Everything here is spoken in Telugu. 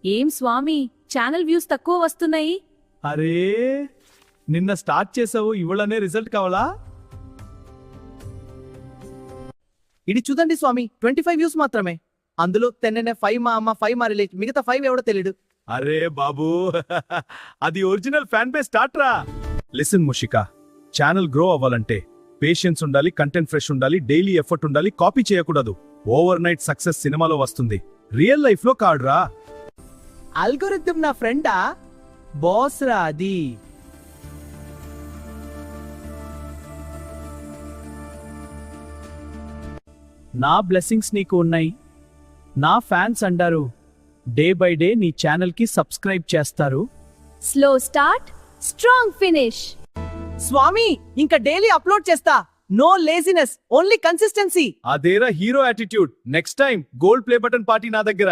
ఏం స్వామి, ఛానల్ వ్యూస్ తక్కువ వస్తున్నాయి. అరే నిన్న స్టార్ట్ చేసావు, ఇవ్వడనే రిజల్ట్ కావాలా? ఇది చూడండి స్వామి, 25 వ్యూస్ మాత్రమే. అందులో 10 5 మా అమ్మ 5 మా రిలేట్, మిగతా 5 ఎవడో తెలియదు. అరే బాబు అది ఒరిజినల్ ఫ్యాన్ బేస్ స్టార్ట్ రా. లిసన్ ముషిక, ఛానల్ గ్రో అవ్వాలంటే పేషెన్స్ ఉండాలి, కంటెంట్ ఫ్రెష్ ఉండాలి, డైలీ ఎఫర్ట్ ఉండాలి, కాపీ చేయకూడదు. ఓవర్ నైట్ సక్సెస్ సినిమాలో వస్తుంది, రియల్ లైఫ్ లో కాడురా. అల్గోరిథం నా ఫ్రెండా, బాస్ రా అది. నా బ్లెస్సింగ్స్ నీకు ఉన్నాయి. నా ఫ్యాన్స్ అంటారు డే బై డే నీ ఛానల్ కి సబ్స్క్రైబ్ చేస్తారు. Slow start, strong finish. స్వామి ఇంకా డైలీ అప్లోడ్ చేస్తా. No laziness, only consistency. అదేరా hero attitude. Next time gold play button party నా దగ్గర.